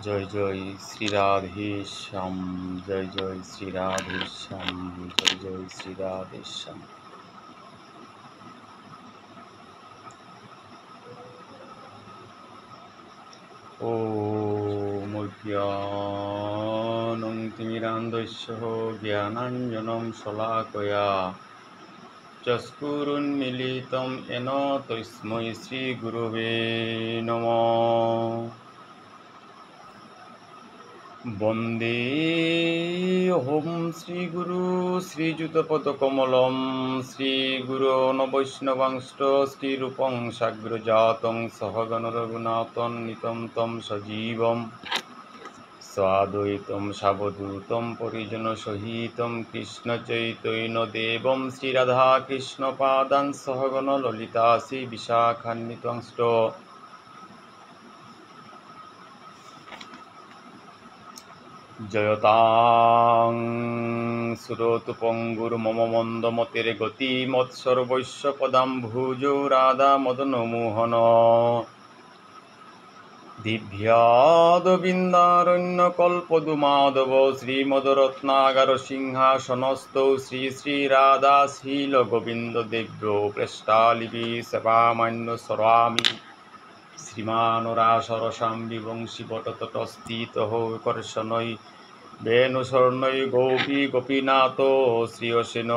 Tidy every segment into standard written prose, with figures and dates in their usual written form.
জয় জয় শ্রী রাধে শ্যাম, জয় জয় শ্রী রাধে শ্যাম, জয় জয় শ্রী রাধে শ্যাম। ওম অজ্ঞানং তিমিরান্ধস্য জ্ঞানাঞ্জনং শলাকয়া চক্ষুরুন্মীলিतं येन তস্मै শ্রীগুরবে নমঃ। বন্দেऽহং শ্রীগুরু শ্রীযুতপদকমলং শ্রীগুরোन् বৈষ্ণবাংশ্চ শ্রীরূপং সাগ্রজাतं সহগণ রঘুনাথান্বিतं तं সজীবं সাদ্বৈतं সাবধূतं পরিজনসহিतं কৃষ্ণচৈতন্যদেবं শ্রীরাধাকৃষ্ণপাদাन् সহগণ ললিতা শ্রীবিশাখান্বিতাংশ্চ জয়তাং সুরতু পঙ্গুর্মম মন্দমতির গতিমৎসর্বস্য পদাম্ভুজো রাধা মদনমোহন দিব্যাদবিন্দারণ্যকল্পদুমাধব শ্রীমদরত্নাগার সিংহাসনস্থৌ শ্রী শ্রী রাধা শীল গোবিন্দ দেব্যো পৃষ্ঠালিপি সেবামান্যস্মরামি শ্রীমানরাসরসাম বিবংশী বটতটস্থিতঃ কর্ষণৈ বেণুস্বর্ণৈ গোপী গোপীনাথ শ্রীয়সেন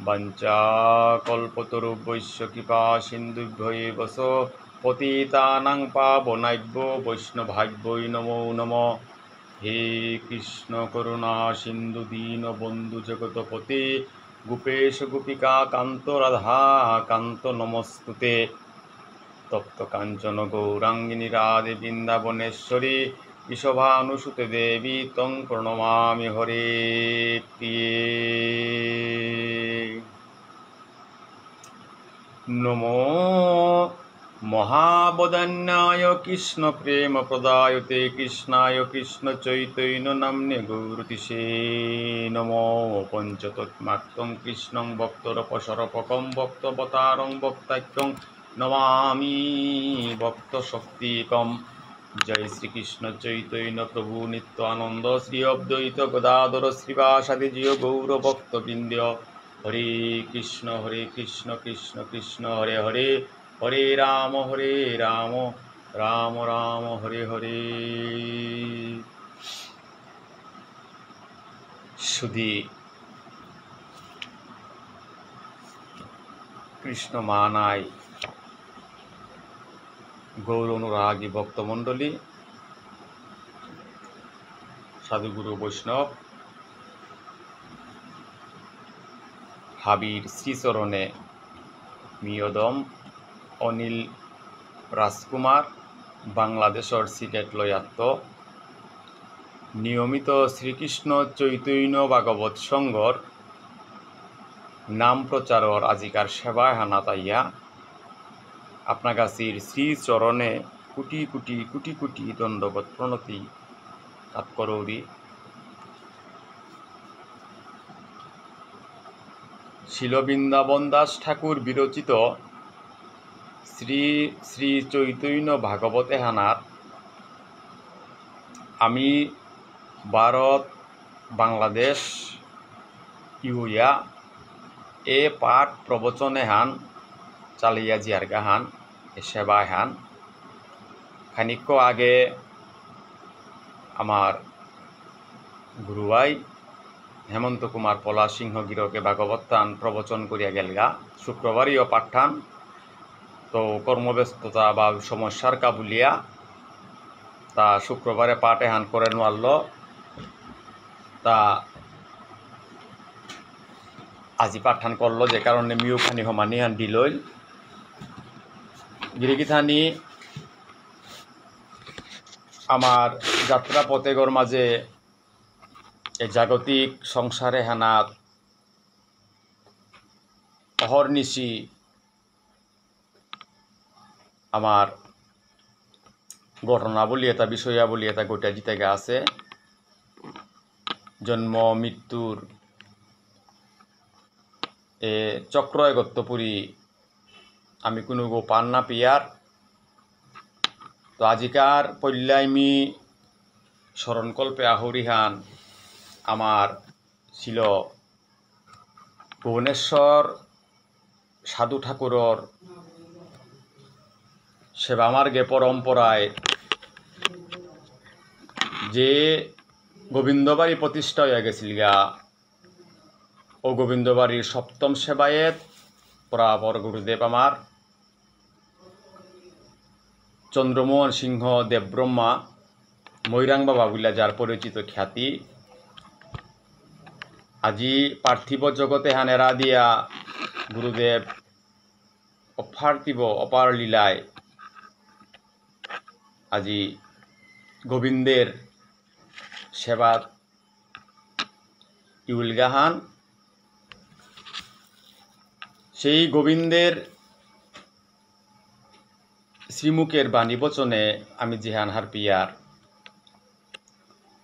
বাঞ্ছাকল্পতরুভ্যশ্চ কৃপা সিন্ধুভ্যৈব পতিতানাং পাবনাভ্যো বৈষ্ণবাভ্যো নমো নমঃ। হে কৃষ্ণ করুণা সিন্ধু দীনবন্ধু জগৎপতে গোপেশ গোপিকা কান্ত রাধা কান্ত নমস্তুতে। তপ্ত কাঞ্চন গৌরাঙ্গিনী রাধে বৃন্দাবনেশ্বরী বৃষভানুসুতে দেবী তং প্রণমামি হরে প্রিয়ে। নমো মহাবদান্যায় কৃষ্ণ প্রেম প্রদায়তে কৃষ্ণায় কৃষ্ণ চৈতন্য নাম্নে গৌরতিষে নমো পঞ্চতত্মাত্মং কৃষ্ণং ভক্তরপসরপকং ভক্তবতারং ভক্তাখ্যং নমামি ভক্ত শক্তিকম। জয় শ্রীকৃষ্ণ চৈতন্য প্রভু নিত্যানন্দ শ্রী অদ্বৈত গদাধর শ্রীবাসাদি জিয় গৌর ভক্তবৃন্দ। হরে কৃষ্ণ কৃষ্ণ কৃষ্ণ হরে হরে, হরে রাম রাম রাম হরে হরে। শুধু কৃষ্ণ মানায় গৌর অনুরাগী ভক্তমণ্ডলী, সাধুগুরু বৈষ্ণব হাবির শ্রীচরণে মিয়দম অনিল রাজকুমার বাংলাদেশর সিলেট লয়াত্ত নিয়মিত শ্রীকৃষ্ণ চৈতন্য ভাগবত সংঘর নাম প্রচারর আজিকার সেবায় হানা তাইয়া আপনাগাছির শ্রীচরণে কোটি কোটি কোটি কোটি দণ্ডবত প্রণতি তাৎপরৌরি। শিল বৃন্দাবন দাস ঠাকুর বিরচিত শ্রী শ্রী চৈতন্য ভাগবতে হানার আমি ভারত বাংলাদেশ ইউয়া এ পাঠ প্রবচনে হান চালিয়া জিয়ারগা হান এ সেবায় হান। খানিক আগে আমার গুরুভাই হেমন্ত কুমার পলা সিংহগিরকে ভাগবত টান প্রবচন করিয়া গেলগা। শুক্রবারইও পাঠান তো কর্মব্যস্ততা বা সমস্যার কাবুলিয়া তা শুক্রবারে পাঠে হান করে নোয়ারল, তা আজি পাঠান করলো, যে কারণে মিউ খানি হমানি হান দিলইল গিরিগিথানি আমার যাত্রা পথেগর মাঝে এই জাগতিক সংসারে হানাত অহর্নিশি আমার ঘটনাবলী এটা বিষয়াবলী এটা গোটা জিতেগা আছে। জন্ম মৃত্যুর এ চক্রয়গত্তপুরী আমি কোনো গো পান না পিয়ার তো আজিকার পল্যাইমি স্মরণকল্পে আহরিহান আমার ছিল ভুবনেশ্বর সাধু ঠাকুরর সেবা মার্গে পরম্পরায় যে গোবিন্দবাড়ি প্রতিষ্ঠা হয়ে গেছিল গা ও গোবিন্দবাড়ির সপ্তম সেবায়েত পরাপর গুরুদেব আমার চন্দ্রমোহন সিংহ দেবব্রহ্মা মৈরাং বাবা বলে যার পরিচিত খ্যাতি আজি পার্থিব জগতে হানেরা দিয়া গুরুদেব অপার্থিব অপার লীলায় আজি গোবিন্দের সেবা ইউলগাহান সেই গোবিন্দের শ্রীমুখের বাণী বচনে আমি জিহান হারপিয়ার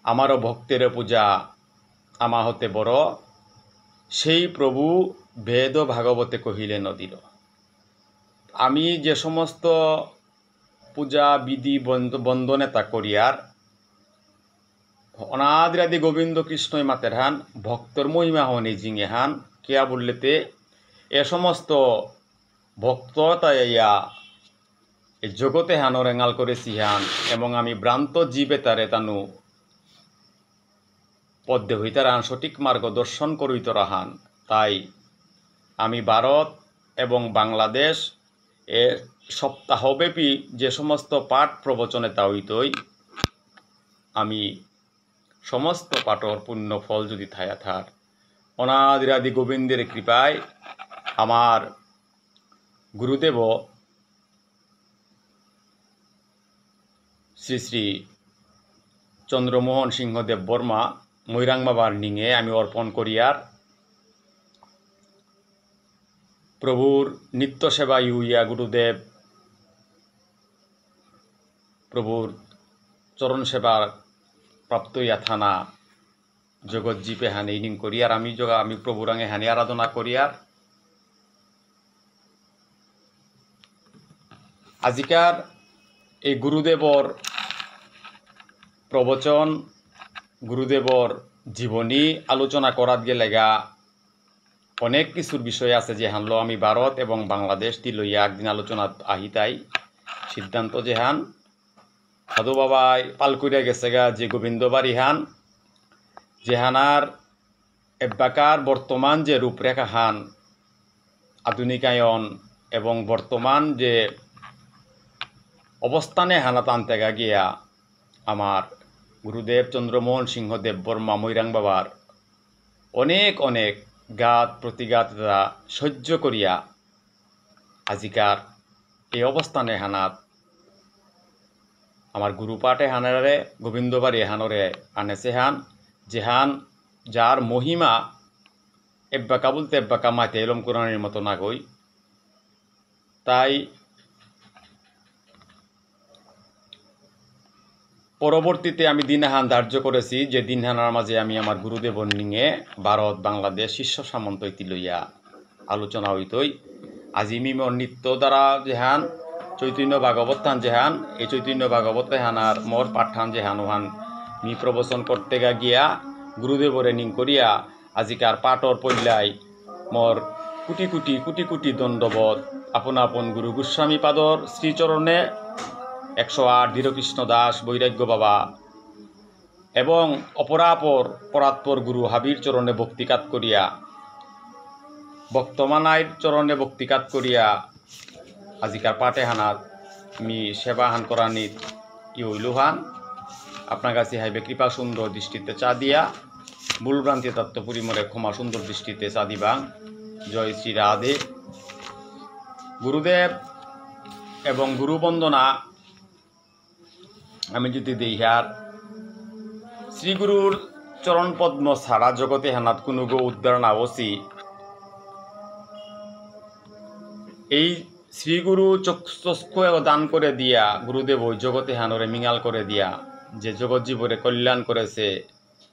আমারও ভক্তের পূজা আমা হতে বড় সেই প্রভু বেদ ভাগবতে কহিলে নদীর। আমি যে সমস্ত পূজা বিধি বন্দনেতা করিয়ার অনাদিরাদি গোবিন্দ কৃষ্ণই মাতের হান ভক্তর মহিমা হনি জিঙে হান কেয়া বললেতে এ সমস্ত ভক্ততাইয়া এই জগতে হানো রেঙাল করেছি হান এবং আমি ভ্রান্ত জীবে তারে তানু পদ্মে হইতারান সঠিক মার্গদর্শন করিত রাহান। তাই আমি ভারত এবং বাংলাদেশ এ সপ্তাহব্যাপী যে সমস্ত পাঠ প্রবচনে তা হইতই আমি সমস্ত পাঠর পুণ্য ফল যদি থায়া থার অনাদিরাদি গোবিন্দের কৃপায় আমার গুরুদেব শ্রী শ্রী চন্দ্রমোহন সিংহ দেববর্মা মৈরাং বাবার নিঙে আমি অর্পণ করিয়ার প্রভুর নিত্য সেবা ইউইয়া গুরুদেব প্রভুর চরণ সেবার প্রাপ্ত ইয়া থানা জগৎ জীবে হানি ইনিং করিয়ার আমি প্রভুরাঙে হানি আরাধনা করিয়ার আজিকার এই গুরুদেবর প্রবচন গুরুদেবর জীবনী আলোচনা করাত গেলেগা অনেক কিছুর বিষয় আছে যে হানলো আমি ভারত এবং বাংলাদেশ তি লইয়া একদিন আলোচনা আহিতাই সিদ্ধান্ত যে হান সাধু বাবাই পাল করিয়া গেছে গা যে গোবিন্দবাড়ি হান যেহানার এব্বাকার বর্তমান যে রূপরেখা হান আধুনিকায়ন এবং বর্তমান যে অবস্থানে হানা তান্তেগা গিয়া আমার গুরুদেব চন্দ্রমোহন সিংহ দেববর্মা মৈরাং বাবার অনেক অনেক ঘাত প্রতিঘাত সহ্য করিয়া আজিকার এই অবস্থানে হানাত আমার গুরুপাঠে হানারে গোবিন্দবাড়ি হানরে আনেছে হান যেহান যার মহিমা এব্বাকা বলতে এব্বাকা মাতে এলম কোরআনের মতো না গই। তাই পরবর্তীতে আমি দিনহান ধার্য করেছি যে দিনহানার মাঝে আমি আমার গুরুদেবর নিয়ে ভারত বাংলাদেশ শীর্ষ সামন্ত ইতি লইয়া আলোচনা হইতই আজি মিমর নিত্য দ্বারা যেহান চৈতন্য ভাগবত থান যেহান এই চৈতন্য ভাগবত হানার মোর পাঠান যেহান ওহান মি প্রবচন করতে গিয়া গুরুদেবরে নিং করিয়া আজিকার পাটর পল্যায় মোর কোটি কোটি কোটি কোটি দণ্ডবত আপন আপন গুরু গোস্বামী পাদর শ্রীচরণে 108 ধীরকৃষ্ণ দাস বৈরাগ্য বাবা এবং অপরাপর পরাৎপর গুরু হাবির চরণে ভক্তিকাত করিয়া বক্তমানাইর চরণে ভক্তিকাত করিয়া আজিকার পাটে হানাত মি সেবা হান করানিত ইউলুহান আপনার কাছে হাইবে কৃপা সুন্দর দৃষ্টিতে চা দিয়া ভুলভ্রান্তি তত্ত্ব পরিমরে ক্ষমা সুন্দর দৃষ্টিতে চা দিবাং। জয় শ্রী রাধে। গুরুদেব এবং গুরু বন্দনা আমি যদি দেইহার শ্রীগুরুর চরণ পদ্ম সারা জগতে হানাত কোনো গো উদ্ধার না বসি এই শ্রীগুরু চক্ষু দান করে দিয়া গুরুদেব ওই জগতে হানরে মিঙাল করে দিয়া যে জগৎ জীবরে কল্যাণ করেছে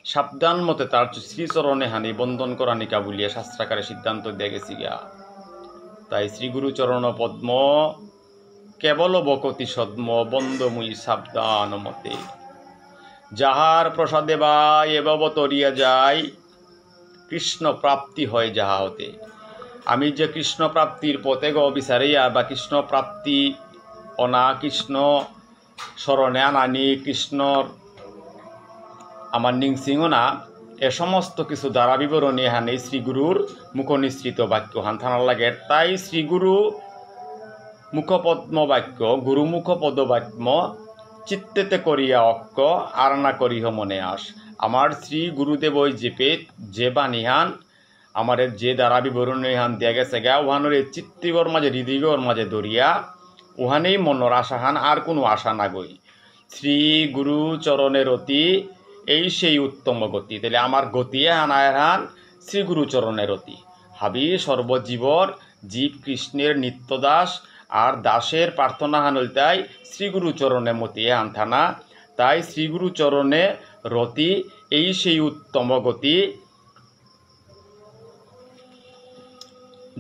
সাবধান মতে তার শ্রীচরণে হানি বন্দন করা নিকা বলিয়া শাস্ত্রাকারে সিদ্ধান্ত দিয়ে গেছি গিয়া। তাই শ্রীগুরু চরণ পদ্ম কেবল বকতি সদ্ম বন্দমুই সাবধান মতে, যাহার প্রসাদে বা এবব তরিয়া যায়, কৃষ্ণ প্রাপ্তি হয় যাহা হতে। আমি যে কৃষ্ণ প্রাপ্তির পথে গো বিচারিয়া বা কৃষ্ণ প্রাপ্তি অনা কৃষ্ণ স্মরণে আনানি কৃষ্ণর আমার নিংসিংও না, এ সমস্ত কিছু দ্বারা বিবরণী এখানে শ্রীগুরুর মুখনিসৃত বাক্য হান থানার লাগে। তাই শ্রীগুরু মুখপদ্ম বাক্য গুরুমুখ পদবাক্য চিত্তেতে করিয়া অক্ষ আর না করিহ মনে আস। আমার শ্রী গুরুদেব ওই জেপে যে বানিহান আমার যে দ্বারা বিবরণী হান দিয়া গেছে গা, উহানোর এই চিত্তিগর মাঝে হৃদয়গর মাঝে দরিয়া উহানেই মনের আশাহান, আর কোনো আশা না গই। শ্রী গুরু চরণের অতি এই সেই উত্তম গতি। তাহলে আমার গতি হানায় হান শ্রী গুরু চরণের অতি। হাবি সর্বজীবর জীব কৃষ্ণের নিত্যদাস, আর দাসের প্রার্থনা হানল তাই শ্রীগুরু চরণে মতি হান থানা। তাই শ্রীগুরু চরণে রতি এই সেই উত্তম গতি,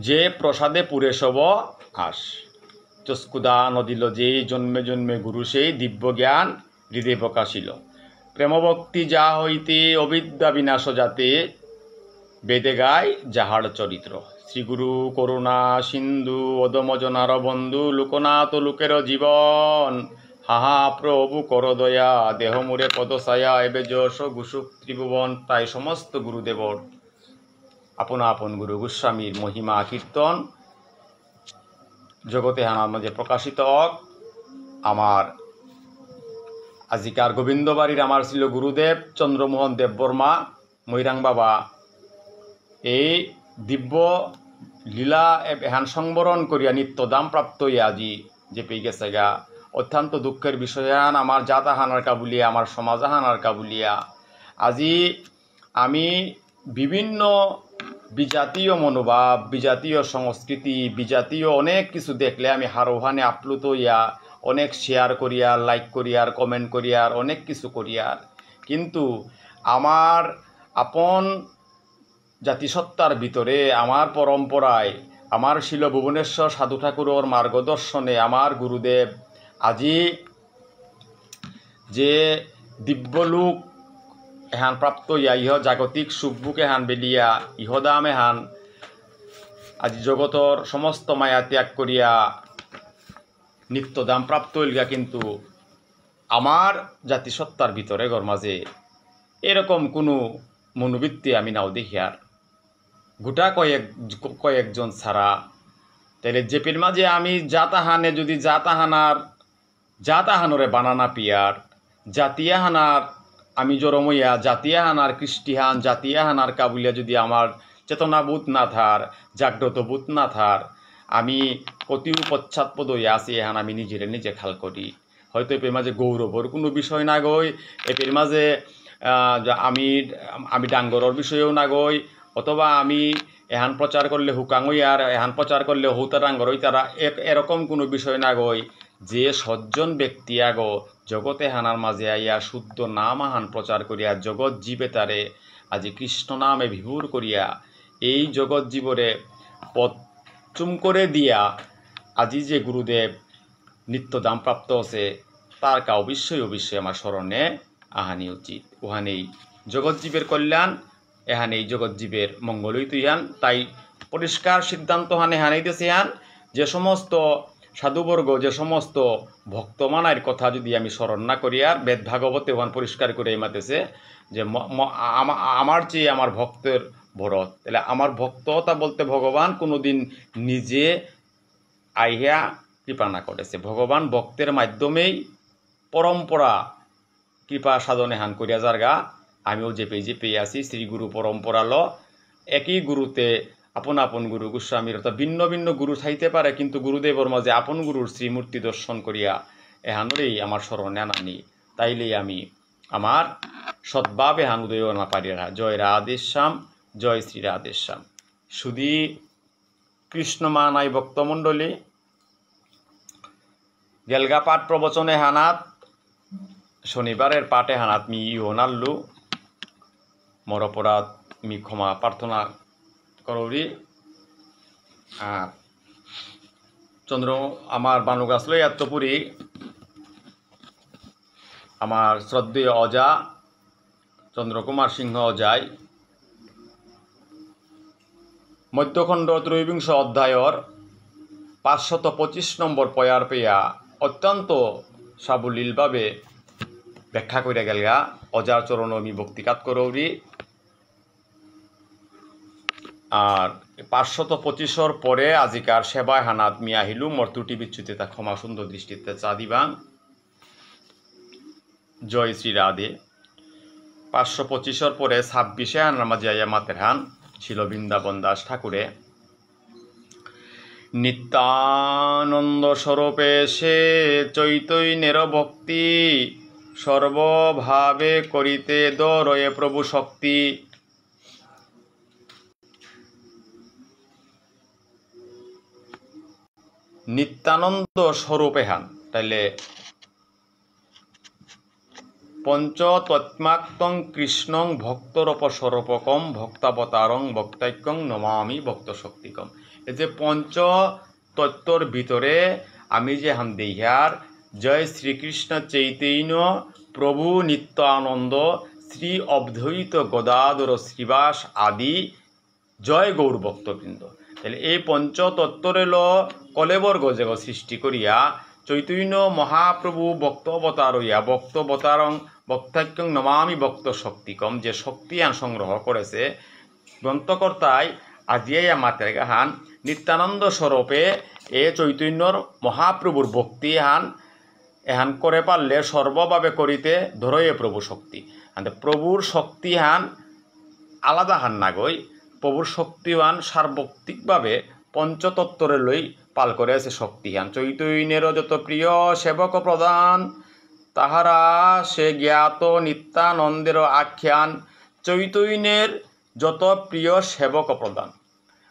যে প্রসাদে পুরে সব আস। চস্কুদা নদিল যে জন্মে জন্মে গুরু সেই দিব্য জ্ঞান হৃদয় প্রকাশিল। প্রেমভক্তি যা হইতে অবিদ্যা বিনাশ যাতে, বেদে গায় যাহার চরিত্র। শ্রীগুরু করুণা সিন্ধু অদমজনার বন্ধু, লোকনাথ লোকের জীবন, হাহা প্রভু কর দয়া, দেহ মুরে পদছায়া এবে যশ গুসুক ত্রিভুবন। তাই সমস্ত গুরুদেবর আপনা আপন গুরু গোস্বামীর মহিমা কীর্তন জগতে হানার মাঝে প্রকাশিত হক। আমার আজিকার গোবিন্দবাড়ির আমার ছিল গুরুদেব চন্দ্রমোহন দেববর্মা মৈরাং বাবা, এই দিব্য লীলা এহান সংবরণ করিয়া নিত্য দাম প্রাপ্ত আজি যে পেয়ে গেছে গা। অত্যন্ত দুঃখের বিষয়ান আমার জাত হানার কাবুলিয়া, আমার সমাজ হানার কাবুলিয়া। আজি আমি বিভিন্ন বিজাতীয় মনোভাব, বিজাতীয় সংস্কৃতি, বিজাতীয় অনেক কিছু দেখলে আমি হারোহানে আপ্লুত হইয়া অনেক শেয়ার করিয়ার, লাইক করিয়ার, কমেন্ট করিয়ার, অনেক কিছু করিয়ার, কিন্তু আমার আপন জাতিসত্তার ভিতরে আমার পরম্পরায় আমার শিল ভুবনেশ্বর সাধু ঠাকুরের মার্গদর্শনে আমার গুরুদেব আজি যে দিব্যলোক এহান প্রাপ্ত ইয়া ইহ জাগতিক সুখবুক এহান বেলিয়া ইহদাম এহান আজি জগতর সমস্ত মায়া ত্যাগ করিয়া নিত্যদাম প্রাপ্ত হইলগা। কিন্তু আমার জাতিসত্তার ভিতরে ঘর মাঝে এরকম কোনো মনোবৃত্তি আমি নাও দেখি আর গোটা কয়েকজন ছাড়া। তাইলে জেপির মাঝে আমি জাতাহানে যদি জাতাহানরে বানানা পিয়ার জাতিয়া হানার আমি জরমইয়া জাতিয়া হানার কৃষ্টিহান জাতিয়া হানার কাবুলিয়া যদি আমার চেতনাবোধ না থার, জাগ্রত বোধ না থার, আমি কতিও পশ্চাৎপদ হইয়া আছি এহান আমি নিজে খাল করি। হয়তো এপের মাঝে গৌরবর কোনো বিষয় না গই, এপের মাঝে আমি ডাঙ্গরর বিষয়েও না গই, অথবা আমি এহান প্রচার করলে হুকাঙই আর এহান প্রচার করলে হৌতা ডাঙ্গরই তারা এরকম কোনো বিষয় না গই। যে সজ্জন ব্যক্তি আগো জগতে হানার মাঝে আইয়া শুদ্ধ নাম আহান প্রচার করিয়া জগৎ জীবে তারে আজি কৃষ্ণ নামে বিভোর করিয়া এই জগৎ জীবরে পথ চুম করে দিয়া আজি যে গুরুদেব নিত্যদাম প্রাপ্ত আছে তার কা অবশ্যই আমার স্মরণে আহানি উচিত। উহানেই জগৎ জীবের কল্যাণ, এহানেই জগৎ জীবের মঙ্গলই তুইহান। তাই পরিষ্কার সিদ্ধান্ত হানে হানাইতেছে হান যে সমস্ত সাধুবর্গ, যে সমস্ত ভক্তমানার কথা যদি আমি স্মরণ না করি, আর বেদ ভাগবতে ওখান পরিষ্কার করে মাতেছে যে আমার চেয়ে আমার ভক্তের ভরত। তাহলে আমার ভক্ততা বলতে ভগবান কোনোদিন নিজে আইয়া কৃপা না করেছে, ভগবান ভক্তের মাধ্যমেই পরম্পরা কৃপা সাধনে হান করিয়া যার গা। আমিও যে পেয়ে আছি শ্রীগুরু পরম্পরা ল একই গুরুতে আপন আপন গুরু গোস্বামীর অর্থাৎ ভিন্ন ভিন্ন গুরু থাইতে পারে, কিন্তু গুরুদেবর মাঝে আপন গুরুর শ্রীমূর্তি দর্শন করিয়া এহানরেই আমার স্মরণে আনানি। তাইলেই আমি আমার সদ্ভাবে হান উদয় না পারিয়া। জয় রাধেশ্যাম, জয় শ্রী রাধেশ্যাম। শুধু কৃষ্ণমা নাই ভক্তমণ্ডলী গেলগা পাঠ প্রবচনে হানাত শনিবারের পাঠে হানাত মি ইহনাল্লু মোর অপরাধ মি ক্ষমা প্রার্থনা করি। আর চন্দ্র আমার বানুগাছ লই এত্তপুরি আমার শ্রদ্ধেয় অজা চন্দ্রকুমার সিংহ অজায় মধ্যখণ্ড ত্রয়োবিংশ অধ্যায়র 525 নম্বর পয়ার পেয়া অত্যন্ত সাবলীলভাবে ব্যাখ্যা করে গেলগা অজার চরণ আমি ভক্তিকাত করৌরি। আর 525 পরে আজিকার সেবায় হানাত মিয়া আহিলু মোর ত্রুটি বিচ্যুতি তা ক্ষমা সুন্দর দৃষ্টিতে চা দিবাং। জয় শ্রী রাধে। 525 পরে 26 হানার মাঝে আইয়া মাতের হান ছিল বৃন্দাবন দাস ঠাকুরে। নিত্যানন্দ স্বরূপে সে চৈতন্যের ভক্তি সর্বভাবে করিতে দরয়ে প্রভু শক্তি। নিত্যানন্দ স্বরূপে হান তাইলে পঞ্চতত্মাক্তং কৃষ্ণং ভক্তরপস্বরূপকম ভক্তাবতারং ভক্তাইক্যং নমামি ভক্ত শক্তিকম। এই যে পঞ্চতত্ত্বর ভিতরে আমি যে হান দেইহার জয় শ্রীকৃষ্ণ চৈতন্য প্রভু নিত্যানন্দ শ্রী অদ্বৈত গদাধর শ্রীবাস আদি জয় গৌর ভক্তবৃন্দ। তাহলে এই পঞ্চতত্ত্বরেল কলেবর্গ জগ সৃষ্টি করিয়া চৈতন্য মহাপ্রভু ভক্ত অবতার হইয়া ভক্ত অবতারং ভক্তাক্যং নমামি ভক্ত শক্তিকম যে শক্তি আন সংগ্রহ করেছে গ্রন্থকর্তায় আজিয়া মাতের গাহান নিত্যানন্দ স্বরূপে এ চৈতন্যর মহাপ্রভুর ভক্তি হান এহান করে পারলে সর্বভাবে করিতে ধরয়ে প্রভু শক্তি। প্রভুর শক্তি হান আলাদা হান না গই প্রভুর শক্তিহান সার্বত্রিকভাবে পঞ্চতত্ত্বরে লই পাল করে আছে শক্তিহান। চৈতন্যের যত প্রিয় সেবক প্রদান তাহারা সে জ্ঞাত নিত্যানন্দের আখ্যান। চৈতন্যের যত প্রিয় সেবক প্রদান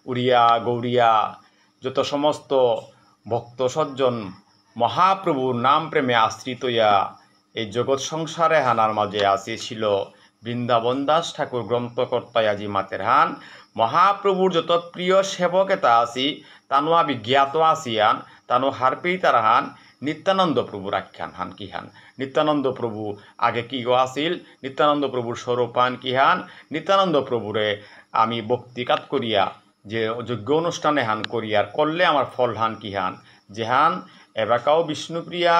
উড়িয়া গৌরিয়া যত সমস্ত ভক্ত সজ্জন মহাপ্রভুর নাম প্রেমে আশ্রিত হইয়া এই জগৎ সংসারে হানার মাঝে আসিছিল বৃন্দাবন দাস ঠাকুর গ্রন্থকর্তায় আজি মাতের হান মহাপ্রভুর যত প্রিয় সেবক এটা আসি তানো আমি জ্ঞাত আসিয়ান তানো হারপেই তারা হান নিত্যানন্দ প্রভুর আখ্যান হান কি হান। নিত্যানন্দ প্রভু আগে কি গো আসিল নিত্যানন্দ প্রভুর স্বরূপান কি হান নিত্যানন্দ প্রভুরে আমি ভক্তিকাত করিয়া যে যজ্ঞ অনুষ্ঠানে হান করিয়ার করলে আমার ফল হান কি হান যে হান এবাকাও বিষ্ণুপ্রিয়া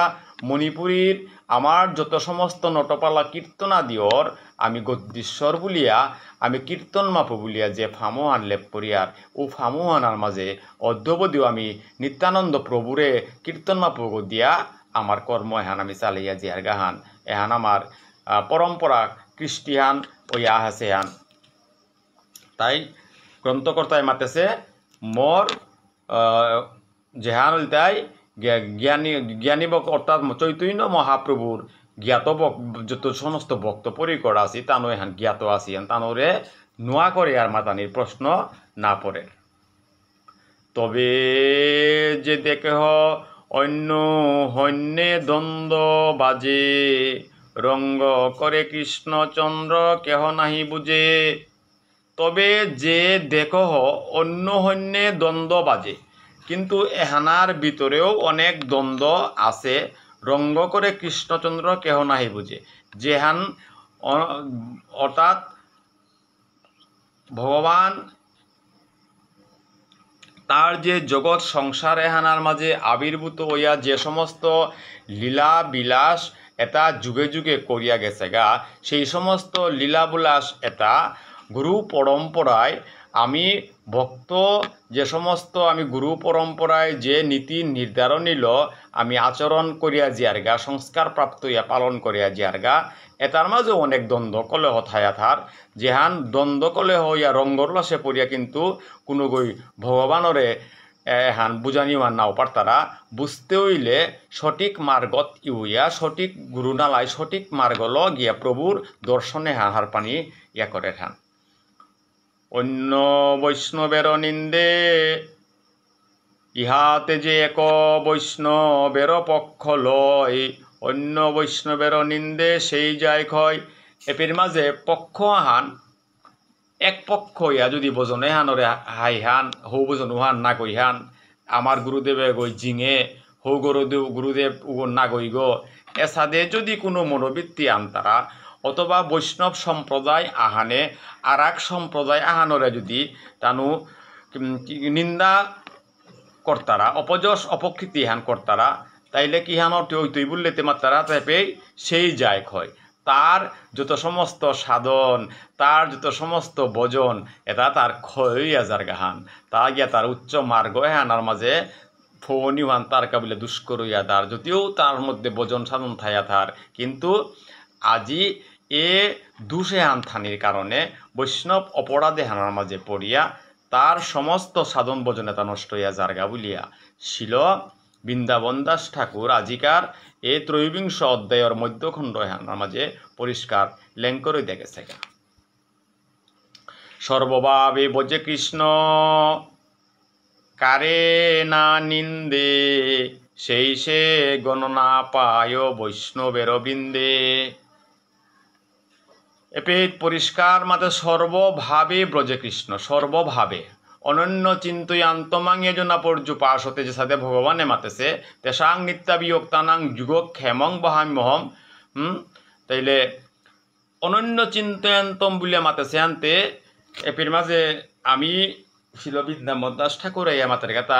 মণিপুরীর আমার যত সমস্ত নটপালা কীর্তনাদিওর আমি গদ্দীশ্বর বলিয়া আমি কীর্তন মাপো বলিয়া যে ফামোহান লেপ করিয়ার ও ফামোহানার মাঝে অদ্যবধিও আমি নিত্যানন্দ প্রভুরে কীর্তন মাপো দিয়া আমার কর্ম এহান আমি চালাইয়া জিয়ার গাহান এহান আমার পরম্পরা কৃষ্টিহান ওই আহাসে হান। তাই গ্রন্থকর্তায় মাতেছে মোর যেহান তাই জ্ঞানী অর্থাৎ চৈতন্য মহাপ্রভুর জ্ঞাত যত সমস্ত ভক্ত পরিকর আছি তানো এহান জ্ঞাত আছিয়ান তানোরে নোয়া করে আর মাতানির প্রশ্ন না পড়ে। তবে যে দেখে অন্য হন্যে দ্বন্দ্ব বাজে রঙ্গ করে কৃষ্ণচন্দ্র কেহ নাহি বুঝে। তবে যে দেখো অন্য হন্যে দ্বন্দ্ব বাজে কিন্তু এহানার ভিতরেও অনেক দ্বন্দ্ব আছে রঙ্গ করে কৃষ্ণচন্দ্র কেহ নাহি বুঝে। যেহান অর্থাৎ ভগবান তার যে জগৎ সংসার এহানার মাঝে আবির্ভূত হইয়া যে সমস্ত লীলা বিলাস এটা যুগে যুগে করিয়া গেছে গা সেই সমস্ত লীলা বিলাস এটা গুরু পরম্পরায় আমি ভক্ত যে সমস্ত আমি গুরু পরম্পরায় যে নীতি নির্ধারণ নিল আমি আচরণ করিয়া জিয়ারগা সংস্কার প্রাপ্ত হইয়া পালন করিয়া জিয়ারগা এটার মাঝে অনেক দ্বন্দ্ব কলেহ থায়া থার যেহান দ্বন্দ্ব কলেহ হইয়া রঙ্গরলাসে পড়িয়া কিন্তু কোনো গই ভগবানরে এহান বুঝানি মান নাও পারতারা বুঝতে হইলে সঠিক মার্গত ইউইয়া সঠিক গুরুনালায় সঠিক মার্গল গিয়া প্রভুর দর্শনে হার পানি ইয়া করে হান। অন্য বৈষ্ণবের নিন্দে ইহাতে যে এক বৈষ্ণবের পক্ষ লয় অন্য বৈষ্ণবের নিন্দে সেই যায় ক্ষয়। এপির মাঝে পক্ষ হান এক পক্ষ ইয়া যদি বোঝনে হানরে হাই হান হৌ বোঝন হান না কই হান আমার গুরুদেবে গই জিঙে হৌ গুরুদেব না গই গো এসাদে যদি কোনো মনোবৃত্তি আনতারা অথবা বৈষ্ণব সম্প্রদায় আহানে আর এক সম্প্রদায় আহানরে যদি তানু নিন্দা কর্তারা অপযশ অপকৃতি হান কর্তারা তাইলে কি হান তুই বললে তেমার তারা তাইপে সেই যায় হয় তার যত সমস্ত সাধন তার যত সমস্ত ভজন এটা তার ক্ষয় হাজার গাহান তা গিয়া তার উচ্চ মার্গ হানার মাঝে ফনিহান তার কাবিলে দুষ্কর হইয়া তার যদিও তার মধ্যে ভজন সাধন থাইয়া থার কিন্তু আজি এ দুষে হান থানির কারণে বৈষ্ণব অপরাধে হানার মাঝে পড়িয়া তার সমস্ত সাধন ভজন এটা নষ্ট হইয়া জারগা বলিয়া ছিল বৃন্দাবন দাস ঠাকুর আজিকার এই ত্রয়োবিংশ অধ্যায়ের মধ্যখণ্ড হানার মাঝে পরিষ্কার লেঙ্করই দেখেছে সর্বভাবে বজে কৃষ্ণ কারে না নিন্দে সেই সে গণনা পায় বৈষ্ণবের বৃন্দে এপেত পরিষ্কার মাতে সর্বভাবে ব্রজে কৃষ্ণ সর্বভাবে অনন্য চিন্তই আন্তমাঙে জনা পর্যুপাস হতে যে সাথে ভগবানে মাতেছে তেসাং নিত্যাবিয়োক্তানাং যুগক ক্ষেমং বহাম্যহম তাইলে অনন্য চিন্তয়ন্তম বলে মাতেছে আনতে এপির মাঝে আমি ছিল বৃন্দাবন দাস ঠাকুর এই মাতের কথা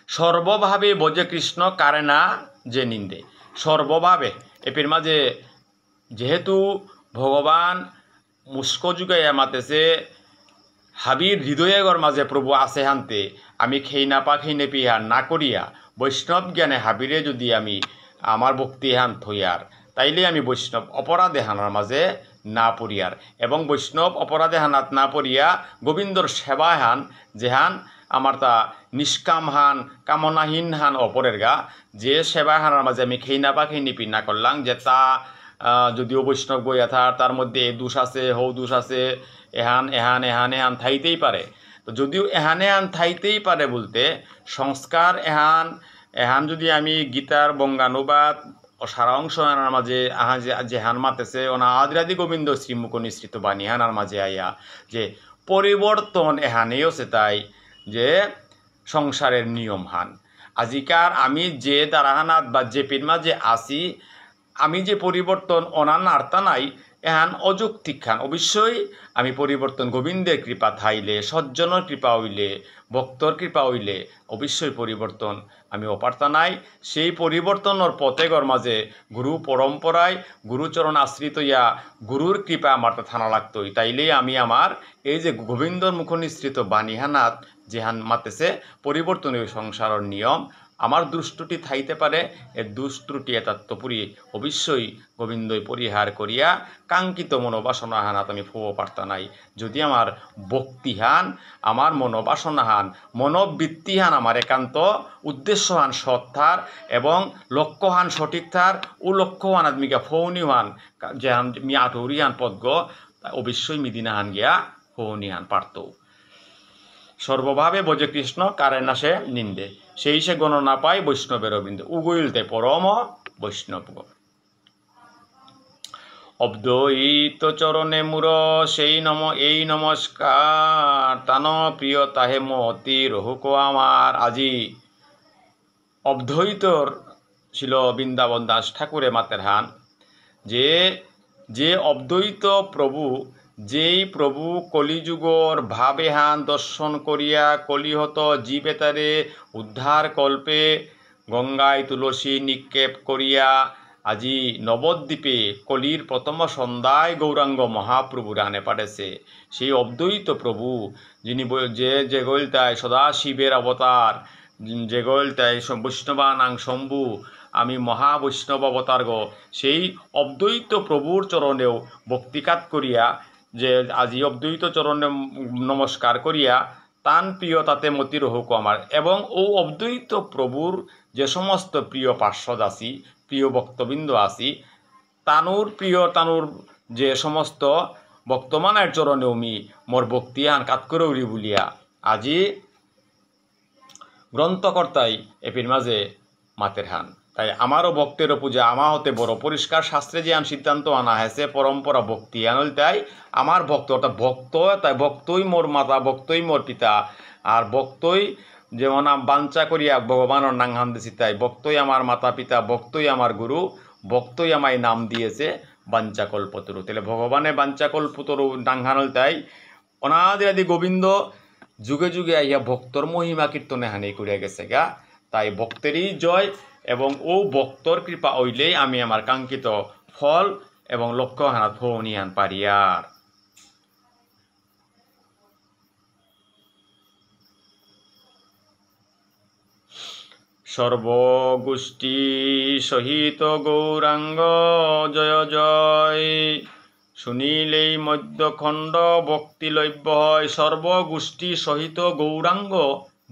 সর্বভাবে বজে কৃষ্ণ কারে না যে নিন্দে সর্বভাবে এপির মাঝে যেহেতু ভগবান মুস্ক যুগে মাতেছে হাবির হৃদয়ের মাঝে প্রভু আছে হানতে আমি খেই না পা খেই নেপি হান না করিয়া বৈষ্ণব জ্ঞানে হাবিরে যদি আমি আমার ভক্তি হান থইয়ার তাইলে আমি বৈষ্ণব অপরাধে হানার মাঝে না পড়িয়ার এবং বৈষ্ণব অপরাধে হানাত না পড়িয়া গোবিন্দর সেবায় হান যেহান আমার তা নিষ্কাম হান কামনাহীন হান অপরের গা যে সেবায় হানার মাঝে আমি খেই না পা খেই নিপি না করলাম যে তা যদিও বৈষ্ণব বইয়া থার তার মধ্যে এ দোষ আছে হৌ দোষ আছে এহান এহান এহান এহান থাইতেই পারে তো যদিও এহান এহান থাইতেই পারে বলতে সংস্কার এহান এহান যদি আমি গীতার বঙ্গানুবাদ সারা অংশ হানার মাঝে আহা যে হান মাতেছে ওনা আদিরাদি গোবিন্দ শ্রীমুখ নিঃসৃত বাণী হানার মাঝে আইয়া যে পরিবর্তন এহানেও সে তাই যে সংসারের নিয়ম হান আজিকার আমি যে দারাহানাত বা যে পীর মাঝে আসি আমি যে পরিবর্তন অনান আর্তা নাই এহান অযৌক্তিক খান অবশ্যই আমি পরিবর্তন গোবিন্দের কৃপা থাইলে সজ্জনের কৃপা হইলে ভক্তর কৃপা হইলে অবশ্যই পরিবর্তন আমি অপার্তা নাই সেই পরিবর্তনের পথেগর মাঝে গুরু পরম্পরায় গুরুচরণ আশ্রিত ইয়া গুরুর কৃপা আমার থানা লাগতোই তাইলেই আমি আমার এই যে গোবিন্দর মুখ নিঃসৃত বাণীহানাত যেহান মাতেছে পরিবর্তনীয় সংসারের নিয়ম আমার দুষ্টুটি থাইতে পারে এ দুষ্টুটি এতাত্তপুরী অবশ্যই গোবিন্দই পরিহার করিয়া কাঙ্ক্ষিত মনোবাসনাহানাত আমি ফুব পারতা নাই যদি আমার ভক্তিহান আমার মনোবাসনাহান মনোবৃত্তিহান আমার একান্ত উদ্দেশ্যহান সৎথার এবং লক্ষ্যহান সঠিক থার ও লক্ষ্যহান আদমিকা ফৌনিহান যে মি আটৌরিহান পদ্গ অবশ্যই মিদিনাহান গিয়া ফৌনিহান পারত সর্বভাবে বজে কৃষ্ণ কারে না সে নিন্দে সেই সে গণনা পায় বৈষ্ণবের বৃন্দে উগইলতে পরম বৈষ্ণব অব্দয়িত চরণে মূর সেই এই নমস্কার তান প্রিয় তাহে মতি রহুক আমার আজি অব্দয়িতর ছিল বৃন্দাবন দাস ঠাকুরে মাতের হান যে অব্দয়িত প্রভু যেই প্রভু কলিযুগর ভাবে হান দর্শন করিয়া কলিহত জীবেতারে উদ্ধার কল্পে গঙ্গায় তুলসী নিক্ষেপ করিয়া আজি নবদ্বীপে কলির প্রথম সন্ধ্যায় গৌরাঙ্গ মহাপ্রভুর আনে পাঠেছে সেই অদ্বৈত প্রভু যিনি যে গইলতায় সদাশিবের অবতার যে গইলতায় বৈষ্ণবানাং শম্ভু আমি মহাবৈষ্ণব অবতার গো সেই অদ্বৈত প্রভুর চরণেও ভক্তিকাত করিয়া যে আজি অদ্বৈত চরণে নমস্কার করিয়া তান প্রিয় তাতে মতি রহুক আমার এবং ও অদ্বৈত প্রভুর যে সমস্ত প্রিয় পার্শ্বদ আছি প্রিয় ভক্তবৃন্দ আছি তানুর যে সমস্ত ভক্তমানের চরণেও মি মোর ভক্তিহান কাত করে উড়ি বলিয়া আজি গ্রন্থকর্তাই এপির মাঝে মাতের হান তাই আমারও ভক্তেরও পূজা আমা হতে বড় পরিষ্কার শাস্ত্রে যে আন সিদ্ধান্ত আনা হয়েছে পরম্পরা ভক্তি আনল তাই আমার ভক্ত অর্থাৎ ভক্ত তাই ভক্তই মোর মাতা ভক্তই মোর পিতা আর ভক্তই যেমন বাঞ্ছা করিয়া ভগবানের নাংহান দিছি তাই ভক্তই আমার মাতা পিতা, ভক্তই আমার গুরু, ভক্তই আমায় নাম দিয়েছে বাঞ্ছা কল্পতরু। তাহলে ভগবানে বাঞ্ছা কল্পতরু নাংহানল তাই অনাদি আদি গোবিন্দ যুগে যুগে আইয়া ভক্তর মহিমা কীর্তনে হানি করিয়া গেছে গা। তাই ভক্তেরই জয় এবং ও ভক্তর কৃপা হইলেই আমি আমার কাঙ্ক্ষিত ফল এবং লক্ষ্য হানাত ফৌনিয়ান পারিয়ার। সর্বগোষ্ঠী সহিত গৌরাঙ্গ জয় জয়, শুনিলেই মধ্যখণ্ড ভক্তিলভ্য হয়। সর্বগোষ্ঠী সহিত গৌরাঙ্গ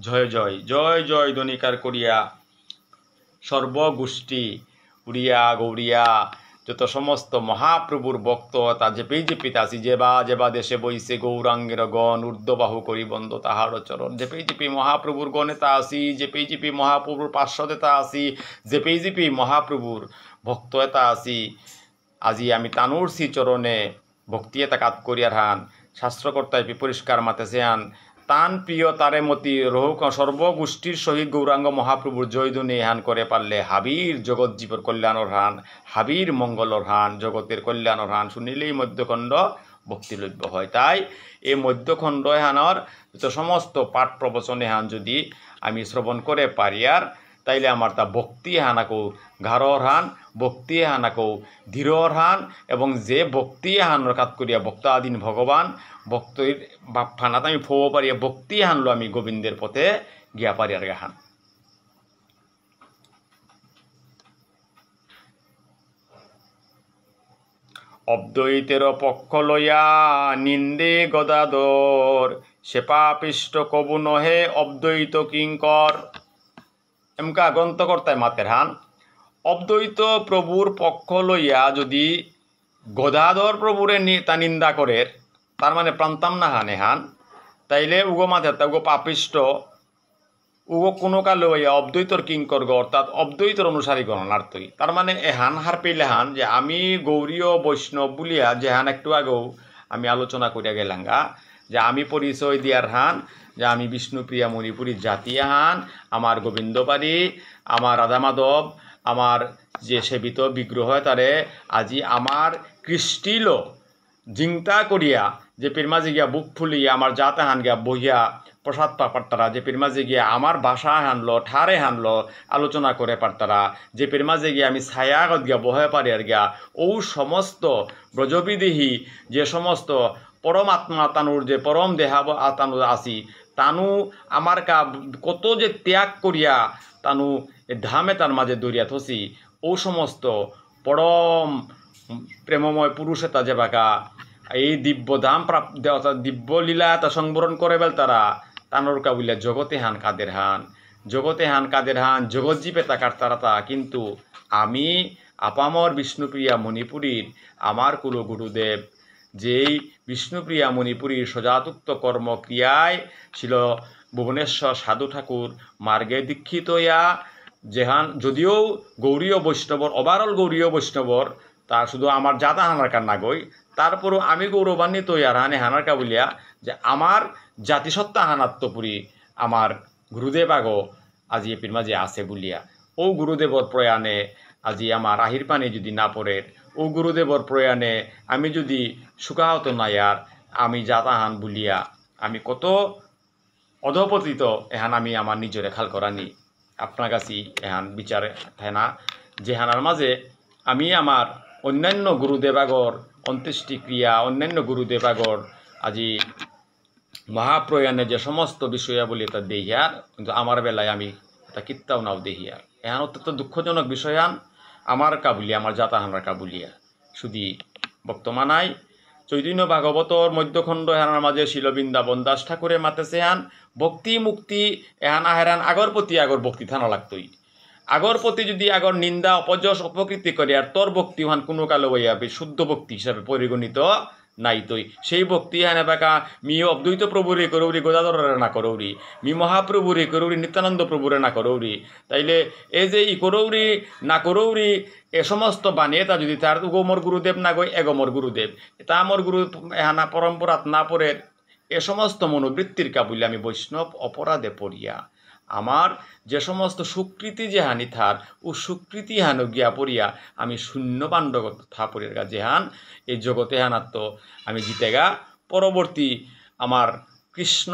জয় জয়, জয় জয় ধ্বনিকার করিয়া সর্বগোষ্ঠী উড়িয়া গৌরিয়া যত সমস্ত মহাপ্রভুর ভক্ত তা যেপেই যেপিতে আসি, যেবা যেবা দেশে বইছে গৌরাঙ্গের গণ ঊর্ধ্ববাহু করি বন্ধ তাহার চরণ। যেপেই যেপি মহাপ্রভুর গণে তা আসি, যেপেই যেপি মহাপ্রভুর পার্শ্বদে তা আসি, যেপেই যেপি মহাপ্রভুর ভক্ত তা আসি। আজি আমি তানুর শ্রী চরণে ভক্তি এটা কাত করিয়ার হান শাস্ত্রকর্তায় পরিষ্কার মাতেছে আন তান প্রিয় তারে মতি রহুক সর্বগোষ্ঠীর সহিত গৌরাঙ্গ মহাপ্রভুর জয়ধ্বনি হান করে পারলে হাবির জগৎ জীবর কল্যাণর হান, হাবির মঙ্গলর হান, জগতের কল্যাণর হান শুনিলেই মধ্যখণ্ড ভক্তিলভ্য হয়। তাই এই মধ্যখণ্ড হানর যত সমস্ত পাঠ প্রবচনে হান যদি আমি শ্রবণ করে পারিয়ার তাইলে আমার তা ভক্তি হানাকো ঘাড়র হান, ভক্তি হানাকো ধীরর হান এবং যে ভক্তি হানর কাত করিয়া ভক্তাধীন ভগবান ভক্তের ফানাত আমি ফো পারিয়া ভক্তি হানলো আমি গোবিন্দের পথে গিয়া পারিয়ার হান। অদ্বৈতের পক্ষ লইয়া নিন্দে গদাধর, সেপাপিষ্ট কবু নহে অদ্বৈত কিঙ্কর। এমকা গ্রন্থকর্তায় মাতের হান অদ্বৈত প্রভুর পক্ষ লইয়া যদি গদাধর প্রভুরে তা নিন্দা করে তার মানে প্রান্তাম না হানে হান, তাইলে উগো মাথে উগো পাপিষ্ট উগো কোনো কালে হইয়া অদ্বৈতর কিঙ্কর্গ অর্থাৎ অদ্বৈতর অনুসারী গণনার্থই। তার মানে এ হান হার পেলে হান যে আমি গৌরীয় বৈষ্ণব বলিয়া যে হান একটু আগেও আমি আলোচনা করিয়া গেলাম গা যে আমি পরিচয় দিয়ার হান যে আমি বিষ্ণুপ্রিয়া মণিপুরী জাতি হান, আমার গোবিন্দবাড়ি, আমার রাধা মাধব, আমার যে সেবিত বিগ্রহ তারে আজি আমার কৃষ্টিল জিংতা করিয়া যে পেরমাঝে গিয়া বুক ফুলিয়া আমার জাতে হান গিয়া বহিয়া প্রসাদ পারতারা, যে পেরমাঝে গিয়া আমার ভাষা হানলো ঠারে হানলো আলোচনা করে পারতারা, যে পেরমাঝে গিয়া আমি ছায়াগত গিয়া বহে পারি আর গিয়া ও সমস্ত ব্রজবিদেহী যে সমস্ত পরমাত্মা তানুর যে পরম দেহা তানু আসি তানু আমার কত যে ত্যাগ করিয়া তানু ধামে তার মাঝে দরিয়া থসি ও সমস্ত পরম প্রেমময় পুরুষে তা যে বাকা এই দিব্য ধাম প্রাপ্ত দিব্য লীলা তা সংবরণ করে বেল তারা তানোর কাবিলা জগতে হান কাদের হান, জগতে হান কাদের হান জগৎ জীবে তাকার তারা তা। কিন্তু আমি আপামর বিষ্ণুপ্রিয়া মণিপুরীর আমার কুল গুরুদেব যেই বিষ্ণুপ্রিয়া মণিপুরীর সজাতুক্ত কর্মক্রিয়ায় ছিল ভুবনেশ্বর সাধু ঠাকুর মার্গে দীক্ষিত ইয়া যেহান যদিও গৌরীয় বৈষ্ণবর ওভারঅল গৌরীয় বৈষ্ণবর তার শুধু আমার জাতা হানারকার না গই তারপরও আমি গৌরবান্বিত ইয়ার হানে হানারকা বলিয়া যে আমার জাতিসত্তা হানাত্মপুরী আমার গুরুদেব আগো আজি এপির মাঝে আছে বলিয়া ও গুরুদেবর প্রয়াণে আজি আমার আহির পানি যদি না পড়ে ও গুরুদেবর প্রয়াণে আমি যদি সুখাহত না ইয়ার আমি জাতাহান বলিয়া আমি কত অধপতিত এহান আমি আমার নিজের খাল করানি আপনার কাছে এহান বিচারে থানা যে হানার মাঝে আমি আমার অন্যান্য গুরুদেবাগর অন্ত্যেষ্টি ক্রিয়া অন্যান্য গুরুদেবাগর আজি মহাপ্রয়াণে যে সমস্ত বিষয়াবলী তা দেহিয়ার কিন্তু আমার বেলায় আমি তা কিত্তাও নাও দেহিয়ার এহান অত্যন্ত দুঃখজনক বিষয়ান আমার কাবুলিয়া আমার জাতাহানার কাবুলিয়া শুধু বর্তমানায় চৈতন্য ভাগবতর মধ্যখণ্ড এহানার মাঝে শিল বৃন্দাবন দাস ঠাকুরের মাতেছে হান ভক্তি মুক্তি এহান আহেরান আগর প্রতি আগর ভক্তি থানা লাগতই আগর প্রতি যদি আগর নিন্দা অপযশ অপকৃতি করে আর তোর ভক্তি হান কোনো কালো হইয়াবে শুদ্ধ ভক্তি হিসাবে পরিগণিত নাই তৈ সেই ভক্তি হানে বাকা মি অদ্বৈত প্রভুরে করৌরি গদাধরের না করৌরি মি মহাপ্রভুরে করৌরি নিত্যানন্দ প্রভুরে না করৌরি তাইলে এই যে ই করৌরি না করৌরি এ সমস্ত বানিয়ে তা যদি তার উগমর গুরুদেব না গই এগমর গুরুদেব তা আমার গুরু হানা পরম্পরাত না পড়ে এ সমস্ত মনোবৃত্তির কাবুলে আমি বৈষ্ণব অপরাধে পড়িয়া আমার যে সমস্ত সুকৃতি যে হানি থার ও সুকৃতি হান গিয়া পড়িয়া আমি শূন্য পাণ্ডগত থা পড়িয়া গা যেহান এই জগতে হানাত্ম আমি জিতেগা পরবর্তী আমার কৃষ্ণ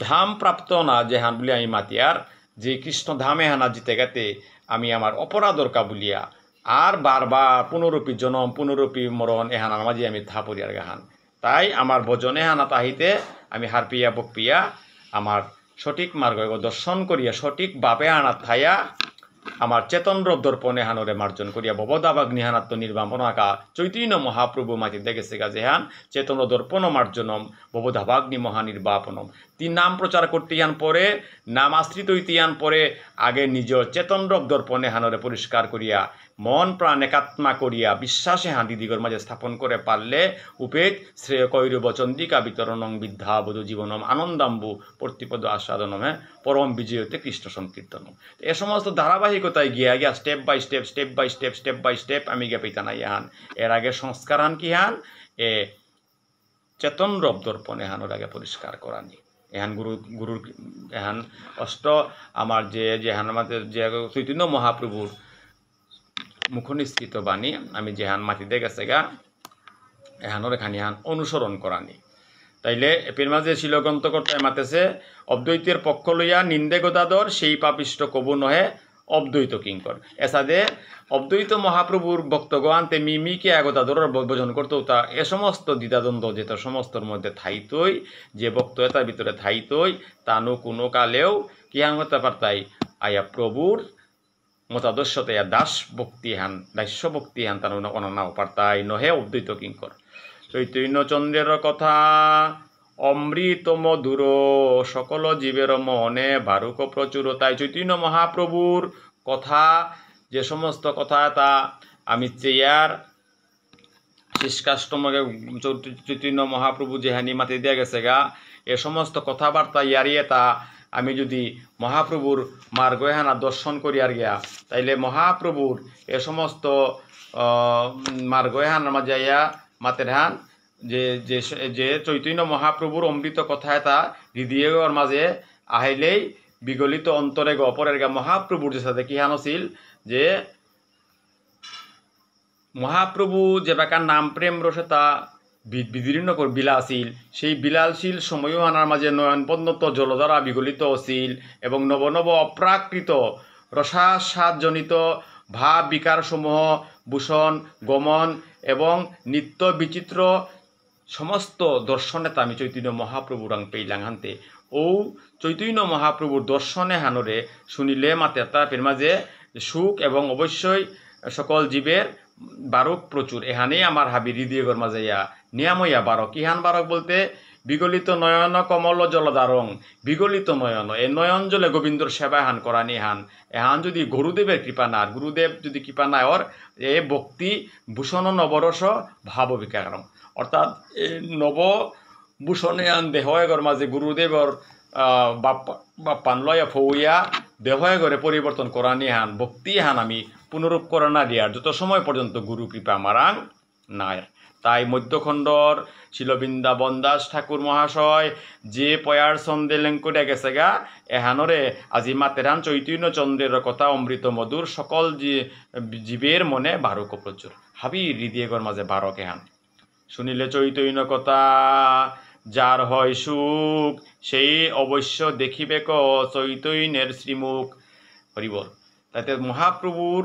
ধাম প্রাপ্ত না যেহান বলে আমি মাতিয়ার যে কৃষ্ণ ধামে হানা জিতে গেতে আমি আমার অপরাধর কাবুলিয়া আর বারবার পুনরূপী জনম পুনরূপী মরণ এহানার মাঝে আমি থা পড়িয়ার গাহান তাই আমার ভজনে হানা তাহিতে আমি হারপিয়া বকপিয়া আমার সঠিক মার্গ দর্শন করিয়া সঠিক ভাবে হানা থাইয়া আমার চেতনরূপ দর্পণে হানরে মার্জন করিয়া ভবদাবাগ্নি হানাত্ম নির্বাপনাকা চৈতন্য মহাপ্রভু মাতি দেখেছে গা যেহান চেতন দর্পণ মার্জনম ভবধাবাগ্নি মহানির্বাপনম তিন নাম প্রচার করতে ইয়ান পরে নাম আশ্রিত ইতিয়ান পরে আগে নিজ চেতনরূপ দর্পণে হানরে পরিষ্কার করিয়া মন প্রাণ একাত্মা করিয়া বিশ্বাসে হাঁদি দিগর মাঝে স্থাপন করে পারলে উপেত শ্রেয় কৈরব চন্দ্রিকা বিতরণং বিদ্যাবধূ জীবনম আনন্দাম্বু প্রতিপদ আস্বাদনম পরম বিজয়তে কৃষ্ণ সংকীর্তনম এ সমস্ত ধারাবাহিকতায় গিয়া গিয়া স্টেপ বাই স্টেপ আমি গিয়ে পেতা নাই হান এর আগে সংস্কার হান কি হান এ চেতন রব দর্পণে হানোর আগে পরিষ্কার করানি এহান গুরুর এহান অষ্ট আমার যে হান আমাদের যে চৈতন্য মহাপ্রভুর মুখনিসৃত বাণী আমি যেহান মাটিতে গেছে গা এহানোর এখানে হান অনুসরণ করানি তাইলে এপির মাঝে ছিল গ্রন্থকর্তায় মাতেছে অদ্বৈতের পক্ষ লইয়া নিন্দে গদাদর সেই পাপিষ্ট কবু নহে অদ্বৈত কিঙ্কর এসাদে অদ্বৈত মহাপ্রভুর ভক্তগণতে মিমিকে আগদাদরের ভজন করতো তা এ সমস্ত দ্বিধাদ্বন্দ্ব যেটা সমস্তর মধ্যে থাইতই যে ভক্ত এটার ভিতরে থাইতই তানো কোনো কালেও কি হান হতে পারতাই আয়া প্রভুর মতাদর্শতে দাস ভক্তি হান দাস্য ভক্তি হান তার অননাও পারতাই নহে অদ্বৈত কিঙ্কর চৈতন্য চন্দ্রের কথা অমৃত মধুর সকল জীবের মনে ভারুক প্রচুর তাই চৈতন্য মহাপ্রভুর কথা যে সমস্ত কথা তা আমি চেয়ার শিষ্কাষ্টমকে চৈতন্য মহাপ্রভু যেহানি মাতি দিয়া গেছে গা এ সমস্ত কথাবার্তা ইয়ারিয়ে তা আমি যদি মহাপ্রভুর মার্গহানা দর্শন করি আর গিয়া তাইলে মহাপ্রভুর এ সমস্ত মার্গহানার মাঝে ইয়া মাতের হান যে যে যে চৈতন্য মহাপ্রভুর অমৃত কথা তা হৃদয়ের মাঝে আহিলেই বিগলিত অন্তরে অপরের গা মহাপ্রভুর যে সাথে কি হান ছিল যে মহাপ্রভু যে বেকার নাম প্রেম রসে তা বিদীর্ণ কর বিলাসীল সেই বিলাসীল সময়ও আনার মাঝে নয়নপদ্মত জলধারা বিগলিত অশীল এবং নব নব অপ্রাকৃত রসাস্বাদজনিত ভাব বিকারসমূহ ভূষণ গমন এবং নিত্য বিচিত্র সমস্ত দর্শনে তা আমি চৈতন্য মহাপ্রভুর আং পেইলাং হানতে ও চৈতন্য মহাপ্রভুর দর্শনে হানরে শুনিলে মাতে তার মাঝে সুখ এবং অবশ্যই সকল জীবের বারক প্রচুর এহানেই আমার হাবি হৃদয়গর মাঝে ইয়া নিয়ামইয়া বারক ইহান বারক বলতে বিগলিত নয়ন কমল জলদারং বিগলিত নয়ন এই নয়ন জলে গোবিন্দর সেবা হান করানি হান এহান যদি গুরুদেবের কৃপা না গুরুদেব যদি কৃপা না ওর এ ভক্তি ভূষণ নবরস ভাব বিকারম অর্থাৎ এই নবভূষণে আন দেহয়গর মাঝে গুরুদেবর বাপ্পান লয়া ফৌয়া দেহয়গরে পরিবর্তন করানি হান ভক্তি হান আমি পুনরূপ করা না দিয়ার যত সময় পর্যন্ত গুরু কৃপা মারাং নাই তাই মধ্যখণ্ডর ছিল বৃন্দাবন দাস ঠাকুর মহাশয় যে পয়ার ছন্দে লেঙ্কড়ে গেছে গা এহানরে আজি মাতেরান চৈতন্য চন্দ্রের কথা অমৃত মধুর সকল জীবের মনে বারক প্রচুর হাবি হৃদয়গর মাঝে বারক এহান শুনিলে চৈতন্য কথা যার হয় সুখ সেই অবশ্য দেখিবে ক চৈতন্যের শ্রীমুখ হরিবল তাতে মহাপ্রভুর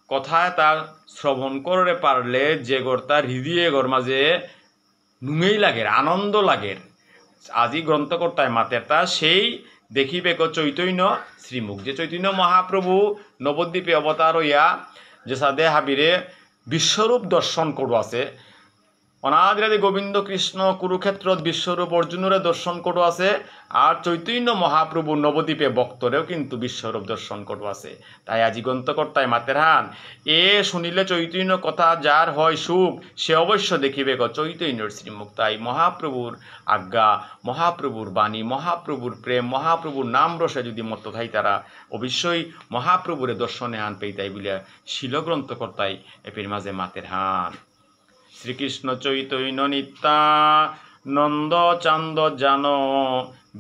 কথা তা শ্রবণ করে পারলে যে গর তার হৃদয়গর মাঝে নুমেই লাগের আনন্দ লাগের আজি গ্রন্থকর্তায় মাতের তা সেই দেখিবে ক চৈতন্য শ্রীমুখ যে চৈতন্য মহাপ্রভু নবদ্বীপে অবতার হইয়া যে সাদে হাবিরে বিশ্বরূপ দর্শন করু আছে অনাদিরাদি গোবিন্দ কৃষ্ণ কুরুক্ষেত্র বিশ্বরূপ অর্জুনরে দর্শন করু আছে আর চৈতন্য মহাপ্রভু নবদ্বীপে ভক্তরেও কিন্তু বিশ্বরূপ দর্শন করু আছে তাই আজি গ্রন্থকর্তায় মাতের হান এ শুনিলে চৈতন্য কথা যার হয় সুখ সে অবশ্য দেখিবে গ চৈতন্যের শ্রীমুখ তাই মহাপ্রভুর আজ্ঞা মহাপ্রভুর বাণী মহাপ্রভুর প্রেম মহাপ্রভুর নাম রসে যদি মত থাই তারা অবশ্যই মহাপ্রভুরে দর্শনে হান পেইতাই বলিয়া শিল গ্রন্থকর্তায় এপির মাঝে মাতের হান শ্রীকৃষ্ণ চৈতন্য নিত্যা নন্দ চান্দ জান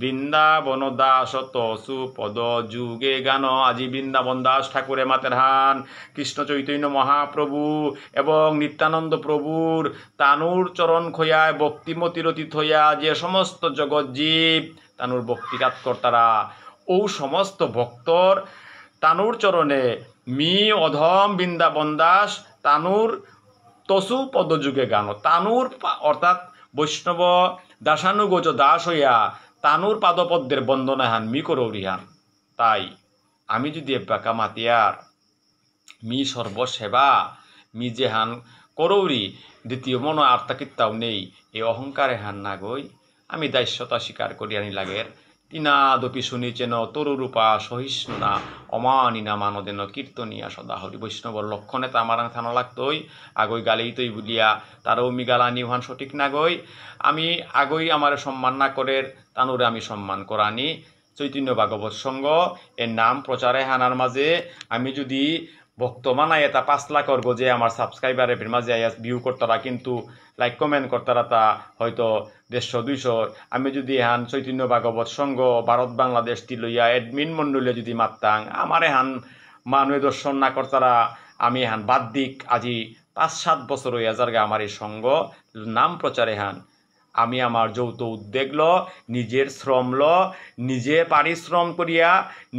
বৃন্দাবন দাস তসু পদ যুগে গান। আজি বৃন্দাবন দাস ঠাকুরে মাতের হান কৃষ্ণ চৈতন্য মহাপ্রভু এবং নিত্যানন্দ প্রভুর তানুর চরণ খোয়ায় ভক্তিমতি রতিত হইয়া যে সমস্ত জগৎ জীব তানুর ভক্তিঘাত কর্তারা ও সমস্ত ভক্তর তানুর চরণে মি অধম বৃন্দাবন দাস তানুর তসু পদযুগে গান। তানুর অর্থাৎ বৈষ্ণব দাসানুগোচ দাস হইয়া তানুর পাদপদ্মের বন্দনা হান মি করৌরিহান। তাই আমি যদি এব্বাকা মাতিয়ার মি সর্বসেবা মি যে হান করৌরি দ্বিতীয় মন আর তাকিত্তাও নেই এ অহংকারে হান না গই আমি দাস্যতা স্বীকার করিয়ানি লাগের। তিনাদপি শুনিচেন তরুরূপা সহিষ্ণুনা অমানিনা মানদেন কীর্তনিয়া সদা হরি। বৈষ্ণবর লক্ষণে তো আমার থানা লাগতোই আগই গালেই তৈ বলিয়া তারও মি গালানি ওহান সঠিক না গই। আমি আগই আমার সম্মান না করের তানুরে আমি সম্মান করানি। চৈতন্য ভাগবত সঙ্গ এর নাম প্রচারে হানার মাঝে আমি যদি বর্তমান এটা 5 লাখ যে আমার সাবস্ক্রাইবারের মাঝে ভিউ করতারা কিন্তু লাইক কমেন্ট করতারা তা হয়তো 150-200। আমি যদি হান চৈতন্য ভাগবত সংঘ ভারত বাংলাদেশ তিলইয়া এডমিন মন্ডলে যদি মারতাম আমার হান মানুষ দর্শন না করতারা আমি হান বাদ দিক আজি 5-7 বছর হইয়া যারগা আমার এই সংঘ নাম প্রচারে হান আমি আমার যৌথ উদ্যোগ নিজের শ্রম নিজে পারিশ্রম করিয়া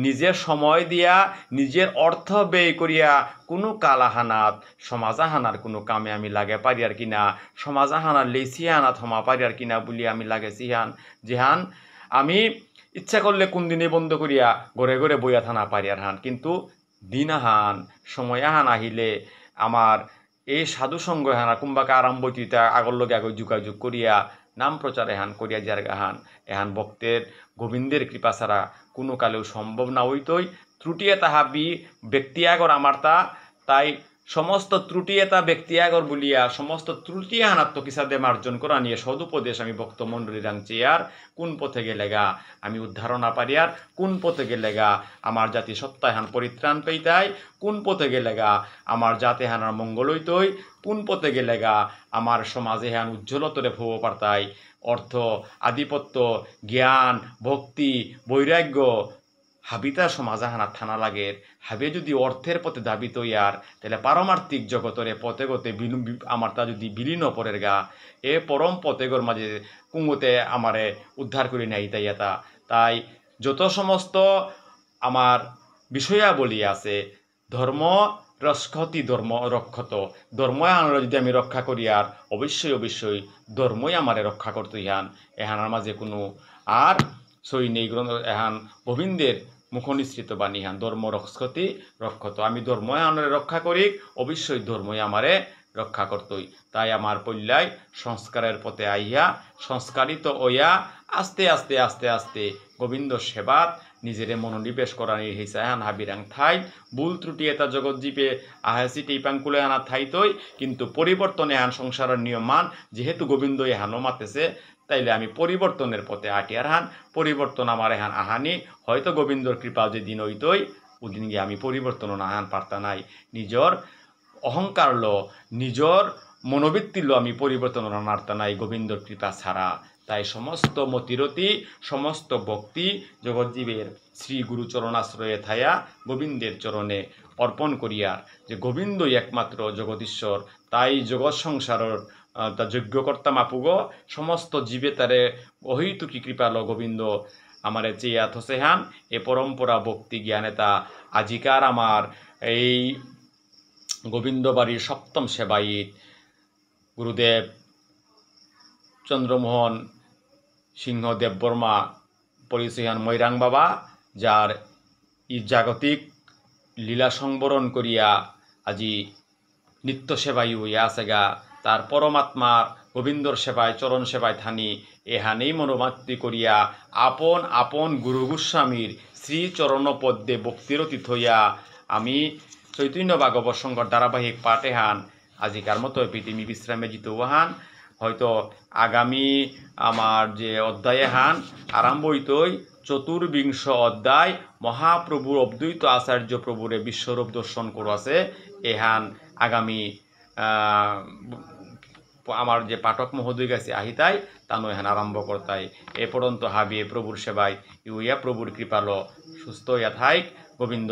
নিজের সময় দিয়া নিজের অর্থ ব্যয় করিয়া কোনো কালাহানাত সমাজাহানার কোনো কামে আমি লাগে পারি আর কিনা সমাজাহানার লেসিয়ানাত হমা পারি আর কিনা বলি আমি লাগে সিহান যেহান আমি ইচ্ছা করলে কোন দিনে বন্ধ করিয়া ঘরে ঘরে বইয়া থানা পারি আর হান কিন্তু দিন আহান সময় আহান আহিলে আমার এই সাধু সঙ্গ হানা কুম্বাকে আরম্ভ আগর লগে আগে যোগাযোগ করিয়া নাম প্রচারে হান করিয়া জারগা হান এহান ভক্তের গোবিন্দের কৃপা ছাড়া কোনো কালেও সম্ভব না হইতই। ত্রুটি এটা হাবি ব্যক্তি আগর আমার তাই সমস্ত ত্রুটি এটা ব্যক্তি আগর বলিয়া সমস্ত ত্রুটি হানাত্মকিসাদে মার্জন করা নিয়ে সদুপদেশ আমি ভক্ত মণ্ডলী রাংছি আর কোন পথে গেলেগা আমি উদ্ধার না পারি আর কোন পথে গেলেগা আমার জাতি সত্তায় হান পরিত্রাণ পেইতাই কোন পথে গেলেগা আমার জাতি হানার মঙ্গল হইতই কোন পথে গেলেগা আমার সমাজে হান উজ্জ্বলতরে ভব পারতাই অর্থ আধিপত্য জ্ঞান ভক্তি বৈরাগ্য হাবিতা সমাজাহানা থানা লাগের হাবে যদি অর্থের পথে দাবিত ইয়ার তাহলে পারমার্থিক জগতরে পথে গতে আমার তা যদি বিলীন পরের গা এ পরম পথেগর মাঝে কুঙ্গতে আমারে উদ্ধার করে নেই তাই এটা তাই যত সমস্ত আমার বিষয়াবলী আছে ধর্ম রক্ষতি ধর্ম রক্ষত ধর্মই আনার যদি আমি রক্ষা করি আর অবশ্যই ধর্মই আমারে রক্ষা করতে ইহান এহানার মাঝে কোনো আর সই নেই গ্রন্থ এহান গোবিন্দের মুখনিসৃত বাণী হান ধর্ম রক্ষতি রক্ষত আমি ধর্মই আনারে রক্ষা করি অবশ্যই ধর্মই আমারে রক্ষা করতই। তাই আমার পল্যায় সংস্কারের পথে আইয়া সংস্কারিত হইয়া আস্তে আস্তে আস্তে আস্তে গোবিন্দ সেবাত নিজেরে মনোনিবেশ করানি হিসাহান হাবিরাং থাই ভুল ত্রুটি এটা জগৎ জীবে আহাসি টিপাঙ্কুলে হানা থাইতই কিন্তু পরিবর্তনে হান সংসারের নিয়মান যেহেতু গোবিন্দ এহানো মাতেছে তাইলে আমি পরিবর্তনের পথে আটিয়ার হান পরিবর্তন আমার এহান আহানি হয়তো গোবিন্দর কৃপা যে দিন হইতই ওদিন গিয়ে আমি পরিবর্তন না হান পারতা নাই নিজর অহংকার নিজর মনোবৃত্তি আমি পরিবর্তন নাড়তা নাই গোবিন্দর কৃপা ছাড়া। তাই সমস্ত মতিরতি সমস্ত ভক্তি জগৎজীবের শ্রী গুরু চরণাশ্রয়ে থায়া গোবিন্দের চরণে অর্পণ করিয়া যে গোবিন্দই একমাত্র জগদীশ্বর তাই জগৎ সংসারের তা যজ্ঞকর্তা মাপুগ সমস্ত জীবে তারে অহৈতুকী কৃপাল গোবিন্দ আমারে চেয়া থসেহান এ পরম্পরা ভক্তি জ্ঞানে তা আজিকার আমার এই গোবিন্দবাড়ির সপ্তম সেবায়িত গুরুদেব চন্দ্রমোহন সিংহ দেববর্মা পরিচয়ান মৈরাং বাবা যার ই জাগতিক লীলা সংবরণ করিয়া আজি নিত্য সেবায়ী হইয়া আছেগা তার পরমাত্মা গোবিন্দর সেবায় চরণ সেবায় থানি এহানেই মনোমাত্রি করিয়া আপন আপন গুরু গোস্বামীর শ্রী চরণপদ্মে ভক্তিরতীত হইয়া আমি চৈতন্য ভাগবত সংঘর ধারাবাহিক পাঠে হান আজিকার মতো পৃথিবী বিশ্রামে জিতু হান হয়তো আগামী আমার যে অধ্যায়ে হান আরম্ভ হইতই চতুর্বিংশ অধ্যায় মহাপ্রভুর অদ্বৈত আচার্য প্রভুরে বিশ্বরূপ দর্শন করে আছে এহান আগামী আমার যে পাঠক মহোদয় গেছে আহিতাই তানো এখানে আরম্ভ করতাই এ পর্যন্ত হাবিয়ে প্রভুর সেবায় ইউইয়া প্রভুর কৃপালো সুস্থ হইয়া থাইক গোবিন্দ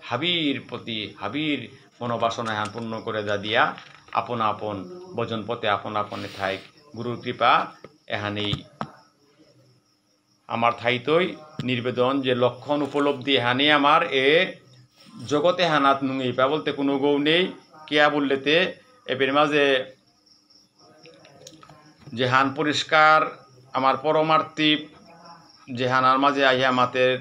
হাবির প্রতি হাবির মনোবাসনা এখান পূর্ণ করে দিয়া আপন আপন ভজন পথে আপন আপনে থাইক গুরুর কৃপা এখানেই আমার থাইতই নির্বেদন যে লক্ষণ উপলব্ধি এখানে আমার এ জগতে হানাত নুঙি পা বলতে কোনো গৌ নেই কেয়া বললেতে এর মাঝে যে হান পরিষ্কার আমার পরমার্থী যে হানার মাঝে আহিয়া মাতের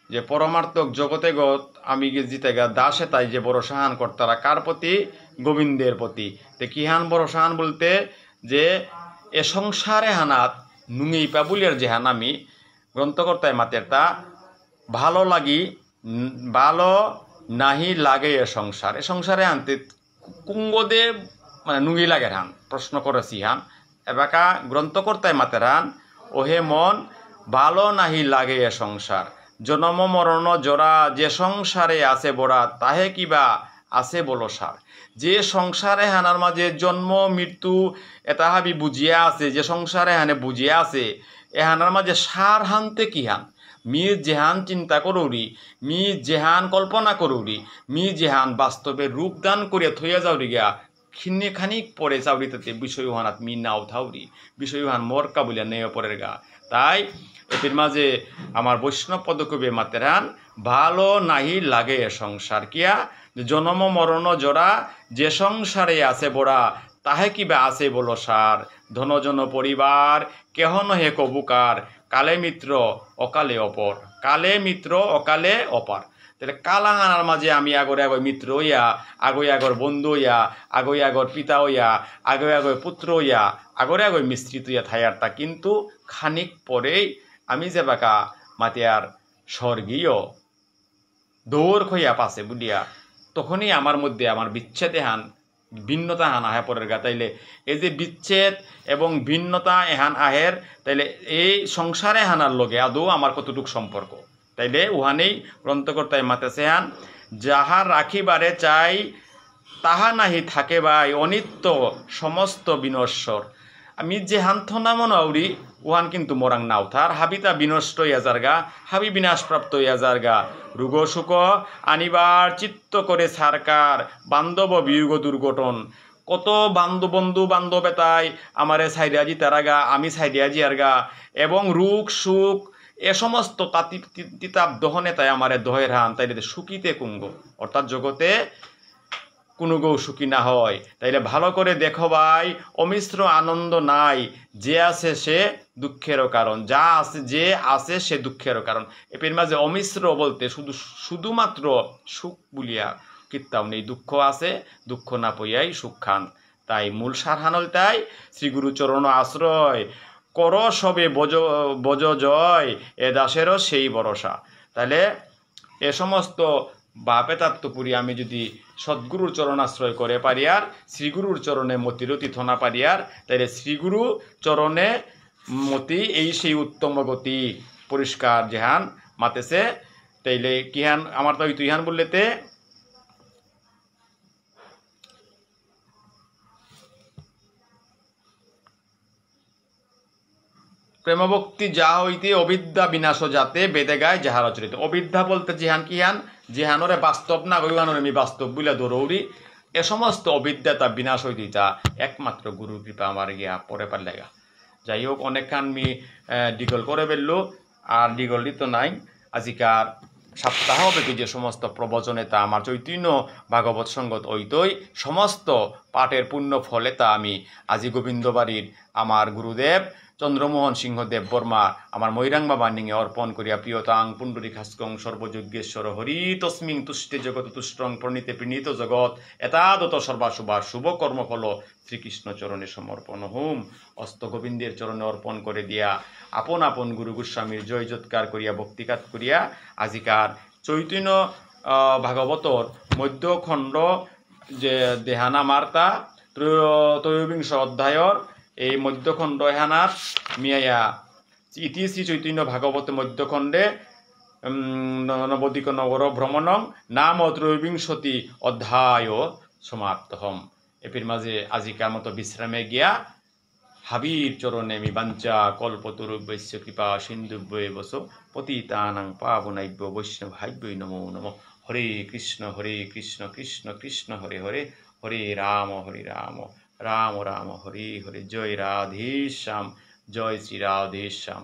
যে পরমার্থক জগতে গত আমি জিতে গা দাসে তাই যে বড় সাহান কর্তারা কার প্রতি গোবিন্দের প্রতি তে কি হান বড় সাহান বলতে যে এ সংসারে হানাত নুঙি পা বলিয়ার যে হান আমি গ্রন্থকর্তায় মাতের তা ভালো লাগি ভালো নাহি লাগে এ সংসারে আনতে কুঙ্গদে মানে নুঙ্গি লাগে হান প্রশ্ন করেছি হান এবাকা গ্রন্থকর্তায় মাতের হান ওহে মন ভালো নাহি লাগে এ সংসার জনম মরণ জরা যে সংসারে আছে বড়া তাহে কিবা আছে বলো সার যে সংসারে হানার মাঝে জন্ম মৃত্যু এটা হাবি বুঝিয়া আছে যে সংসারে হানে বুঝিয়া আছে এ হানার মাঝে সার হানতে কি হান মি জেহান চিন্তা করৌরি মি জেহান কল্পনা করৌরি মি জেহান বাস্তবে রূপদান করিয়া থইয়া যাওরি গিয়া খিন্নে খানিক পরে চাউরিতে বিষয় হানাত মি নাও থাউরি বিষয় হান মরকা বলিয়া নেয় পরের গা তাই এটির মাঝে আমার বৈষ্ণব পদকবি মাতেরান ভালো নাহি লাগে এ সংসার কিয়া জনম মরণ জরা যে সংসারে আছে বড়া তাহে কিবা আছে বলো সার ধনজন পরিবার কেহ নহে কবুকার কালে মিত্র অকালে অপর কালে মিত্র অকালে অপার তাহলে কালাঙানার মাঝে আমি আগরে আগর মিত্র হইয়া আগই আগর বন্ধু হইয়া আগই আগর পিতা হইয়া আগই আগর পুত্র হইয়া আগরে আগর মিশ্রিত হইয়া থায়ারটা কিন্তু খানিক পরেই আমি যে বাকা মাতিয়ার স্বর্গীয় দৌড় হইয়া পাশে বুলিয়া তখনই আমার মধ্যে আমার বিচ্ছেদে হান ভিন্নতা হান আহে পরের গা তাইলে এই যে বিচ্ছেদ এবং ভিন্নতা এহান আহের তাইলে এই সংসারে হানার লগে আদৌ আমার কতটুক সম্পর্ক তাইলে উহানেই গ্রন্থকর্তায় মাতেছে হান যাহা রাখিবারে চাই তাহা নাহি থাকে বাই অনিত্য সমস্ত বিনশ্বর আমি যে হান্থনা মনাউরি উহান কিন্তু মোরাং নাওথার হাবিতা বিনষ্ট ইয়াজারগা হাবি বিনাশপ্রাপ্ত ইয়াজারগা রোগ সুখ আনিবার চিত্ত করে সারকার বান্ধব বিয়োগ দুর্ঘটন কত বন্ধু বান্ধবেতাই আমারে সাইডিয়াজি তারাগা আমি সাইডিয়াজি আরগা এবং রোগ সুখ এ সমস্ত তিতাব দহনে তাই আমারে দহের হান তাই সুখিতে কুঙ্গ অর্থাৎ জগতে কোনো গৌ সুখী না হয় তাইলে ভালো করে দেখো ভাই অমিশ্র আনন্দ নাই যে আছে সে দুঃখেরও কারণ যা আছে যে আছে সে দুঃখেরও কারণ এর মাঝে অমিশ্র বলতে শুধুমাত্র সুখ বলিয়া কিত্তাও নেই দুঃখ আছে দুঃখ না পইয়াই সুখ খান তাই মূল সারহানল তাই শ্রীগুরু চরণ আশ্রয় কর সবে বজ জয় এ দাসেরও সেই ভরসা তাহলে এ সমস্ত বাপে তাত্ত্বপুরি আমি যদি সদ্গুরুর চরণ আশ্রয় করে পারি আর শ্রীগুরুর চরণে মতিরতি থনা পারি আর তাইলে শ্রীগুরু চরণে মতি এই সেই উত্তম গতি পরিষ্কার যেহান মাতেছে তাইলে কিহান আমার তো তুইহান বললেতে প্রেমভক্তি যা হইতে অবিদ্যা বিনাশ যাতে বেদে গায় যাহার আচরিত অবিদ্যা বলতে যেহান কিহান যেহানরে বাস্তব না গইহানরে আমি বাস্তব বলে দৌড়ি এ সমস্ত অবিদ্যা তা বিনাশ হইতে তা একমাত্র গুরুর কৃপা আমার গিয়া পরে পারলেগা যাই হোক অনেকখান আমি ডিগল করে ফেললো আর ডিগল দিত নাই আজিকার সপ্তাহ ব্যাপী যে সমস্ত প্রবচনে তা আমার চৈতন্য ভাগবত সঙ্গত ঐতই সমস্ত পাঠের পুণ্য ফলে তা আমি আজি গোবিন্দবাড়ির আমার গুরুদেব চন্দ্রমোহন সিংহদেব বর্মা আমার মৈরাং বাবা নিঙে অর্পণ করিয়া প্রিয়তাং পুণ্ডরী খাস্কং সর্বযজ্ঞেশ্বর হরি তস্মিং তুষ্টে জগৎ তুষ্টং প্রণীতে প্রণীত জগৎ এতাদত সর্বাশুভার শুভ কর্মফল শ্রীকৃষ্ণ চরণে সমর্পণ হোম অস্ত গোবিন্দের চরণে অর্পণ করে দিয়া আপন আপন গুরু গোস্বামীর জয় জৎকার করিয়া ভক্তিকাত করিয়া আজিকার চৈতন্য ভাগবতর মধ্যখণ্ড যে দেহানা মার্তা ত্রয়োবিংশ অধ্যায়র এই মধ্যখণ্ড এহানার মিয়াইয়া ইতি শ্রী চৈতন্য ভাগবত মধ্যখণ্ডে নবদ্বীপ নগর ভ্রমণং নাম ত্রয়োবিংশতি অধ্যায় সমাপ্তহম এপির মাঝে আজিকার মতো বিশ্রামে গিয়া হাবির চরণে আমি বাঞ্চা কল্পতরুবৈশ্য কৃপা সিন্ধুভ্যে বস পতিতানাং পাবনাইব্য বৈষ্ণব হাইব্যই নমো নমঃ। হরে কৃষ্ণ কৃষ্ণ কৃষ্ণ হরে হরে, হরে রাম রাম রাম হরে হরে। জয় রাধেশ্যাম, জয় শ্রী রাধেশ্যাম।